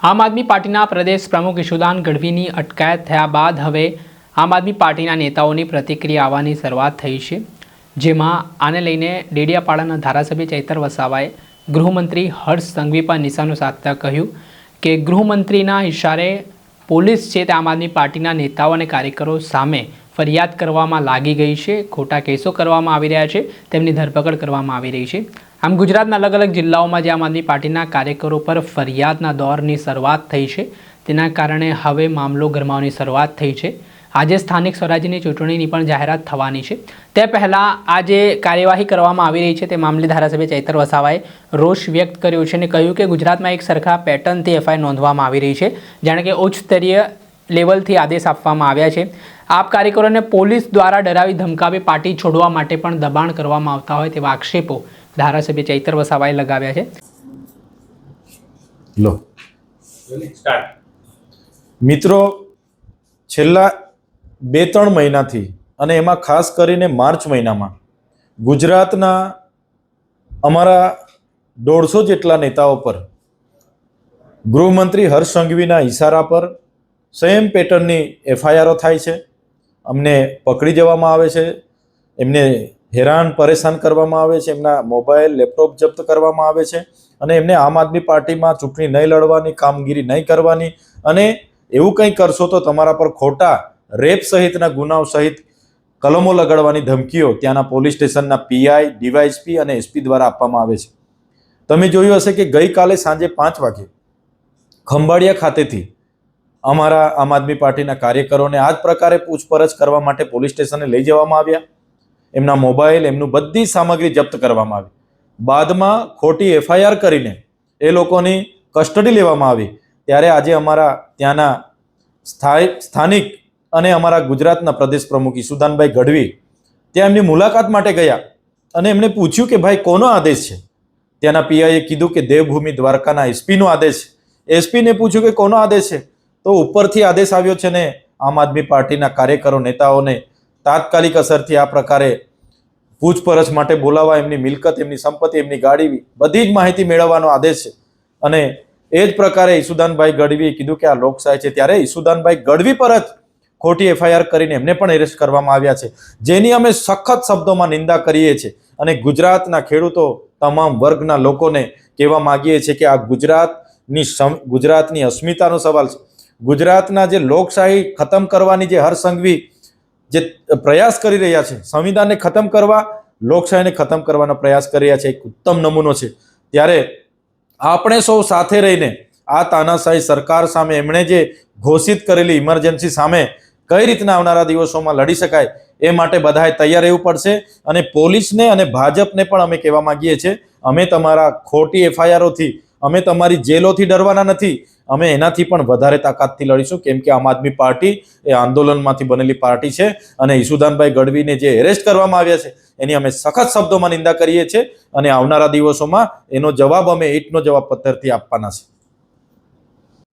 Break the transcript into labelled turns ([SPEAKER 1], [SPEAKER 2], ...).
[SPEAKER 1] આમ આદમી પાર્ટીના પ્રદેશ પ્રમુખ ઈશુદાન ગઢવીની અટકાયત થયા બાદ હવે આમ આદમી પાર્ટીના નેતાઓની પ્રતિક્રિયા આવવાની શરૂઆત થઈ છે, જેમાં આને લઈને ડેડિયાપાડાના ધારાસભ્ય ચૈતર વસાવાએ ગૃહમંત્રી હર્ષ સંઘવી પર નિશાનો સાધતા કહ્યું કે ગૃહમંત્રીના ઇશારે પોલીસ છે તે આમ આદમી પાર્ટીના નેતાઓ અને કાર્યકરો સામે ફરિયાદ કરવામાં લાગી ગઈ છે, ખોટા કેસો કરવામાં આવી રહ્યા છે, તેમની ધરપકડ કરવામાં આવી રહી છે। આમ ગુજરાતના અલગ અલગ જિલ્લાઓમાં જે આમ આદમી પાર્ટીના કાર્યકરો પર ફરિયાદના દોરની શરૂઆત થઈ છે, તેના કારણે હવે મામલો ગરમાવાની શરૂઆત થઈ છે। આજે સ્થાનિક સ્વરાજ્યની ચૂંટણીની પણ જાહેરાત થવાની છે, તે પહેલાં આ જે કાર્યવાહી કરવામાં આવી રહી છે તે મામલે ધારાસભ્ય ચૈતર વસાવાએ રોષ વ્યક્ત કર્યો છે અને કહ્યું કે ગુજરાતમાં એક સરખા પેટર્નથી એફઆઈઆર નોંધવામાં આવી રહી છે, જાણે કે ઉચ્ચ સ્તરીય લેવલથી આદેશ આપવામાં આવ્યા છે। આપ કાર્યકરોને પોલીસ દ્વારા ડરાવી ધમકાવી પાર્ટી છોડવા માટે પણ દબાણ કરવામાં આવતા હોય તેવા આક્ષેપો ધારાસભ્ય ચૈતર વસાવાએ લગાવ્યા છે।
[SPEAKER 2] મિત્રો, છેલ્લા 2-3 મહિનાથી અને એમાં ખાસ કરીને માર્ચ મહિનામાં ગુજરાતના અમારા 150 જેટલા નેતાઓ પર ગૃહમંત્રી હર્ષ સંઘવીના ઇશારા પર સેમ પેટર્નની એફઆઈઆરો થાય છે। અમને પકડી જવામાં આવે છે, એમને હેરાન પરેશાન કરવામાં આવે છે, એમના મોબાઈલ લેપટોપ જપ્ત કરવામાં આવે છે અને એમને આમ આદમી પાર્ટીમાં ચૂંટણી નહીં લડવાની, કામગીરી નહીં કરવાની અને એવું કંઈ કરશો તો તમારા પર ખોટા રેપ સહિતના ગુનાઓ સહિત કલમો લગાડવાની ધમકીઓ ત્યાંના પોલીસ સ્ટેશનના પીઆઈ, ડીવાયએસપી અને એસપી દ્વારા આપવામાં આવે છે। તમે જોયું હશે કે ગઈકાલે સાંજે 5 વાગે ખંભાળિયા ખાતેથી અમારા આમ આદમી પાર્ટીના કાર્યકરોને આ જ પ્રકારે પૂછપરછ કરવા માટે પોલીસ સ્ટેશને લઈ જવામાં આવ્યા। એમના મોબાઈલ, એમનું બધી સામગ્રી જપ્ત કરવામાં આવી, બાદમાં ખોટી એફઆઈઆર કરીને એ લોકોની કસ્ટડી લેવામાં આવી। ત્યારે આજે અમારા ત્યાંના સ્થાનિક અને અમારા ગુજરાતના પ્રદેશ પ્રમુખ ઈશુદાનભાઈ ગઢવી ત્યાં એમની મુલાકાત માટે ગયા અને એમને પૂછ્યું કે ભાઈ કોનો આદેશ છે? ત્યાંના પીઆઈએ કીધું કે દેવભૂમિ દ્વારકાના એસપીનો આદેશ છે। એસપીને પૂછ્યું કે કોનો આદેશ છે? તો ઉપરથી આદેશ આવ્યો છે ને આમ આદમી પાર્ટીના કાર્યકરો, નેતાઓને તાત્કાલિક અસરથી આ પ્રકારે પૂછપરછ માટે બોલાવવા, એમની મિલકત, એમની સંપત્તિ, એમની ગાડી, બધી જ માહિતી મેળવવાનો આદેશ છે। અને એ જ પ્રકારે ઈશુદાનભાઈ ગઢવીએ કીધું કે આ લોકશાહી છે, ત્યારે ઈશુદાનભાઈ ગઢવી પર જ ખોટી એફઆઈઆર કરીને એમને પણ એરેસ્ટ કરવામાં આવ્યા છે, જેની અમે સખત શબ્દોમાં નિંદા કરીએ છીએ અને ગુજરાતના ખેડૂતો, તમામ વર્ગના લોકોને કહેવા માંગીએ છીએ કે આ ગુજરાતની અસ્મિતાનો સવાલ છે। ગુજરાતના જે લોકશાહી ખતમ કરવાની જે હર્ષ સંઘવી જે પ્રયાસ કરી રહ્યા છે, સંવિધાનને ખતમ કરવા, લોકશાહીને ખતમ કરવાનો પ્રયાસ કરી રહ્યા છે, એક ઉત્તમ નમૂનો છે। ત્યારે આપણે સૌ સાથે રહીને આ તાનાશાહી સરકાર સામે, એમણે જે ઘોષિત કરેલી ઇમરજન્સી સામે કઈ રીતના આવનારા દિવસોમાં લડી શકાય એ માટે બધાએ તૈયાર રહેવું પડશે। અને પોલીસને અને ભાજપને પણ અમે કહેવા માંગીએ છીએ, અમે તમારા ખોટી એફઆઈઆરોથી, અમે તમારી જેલોથી ડરવાના નથી, અમે એનાથી પણ વધારે તાકાતથી લડીશું, કેમ કે આમ આદમી પાર્ટી એ આંદોલનમાંથી બનેલી પાર્ટી છે અને ઈશુદાનભાઈ ગઢવીને જે એરેસ્ટ કરવામાં આવ્યા છે એની અમે સખત શબ્દોમાં નિંદા કરીએ છીએ અને આવનારા દિવસોમાં એનો જવાબ અમે ઈંટનો જવાબ પથ્થરથી આપવાના છે।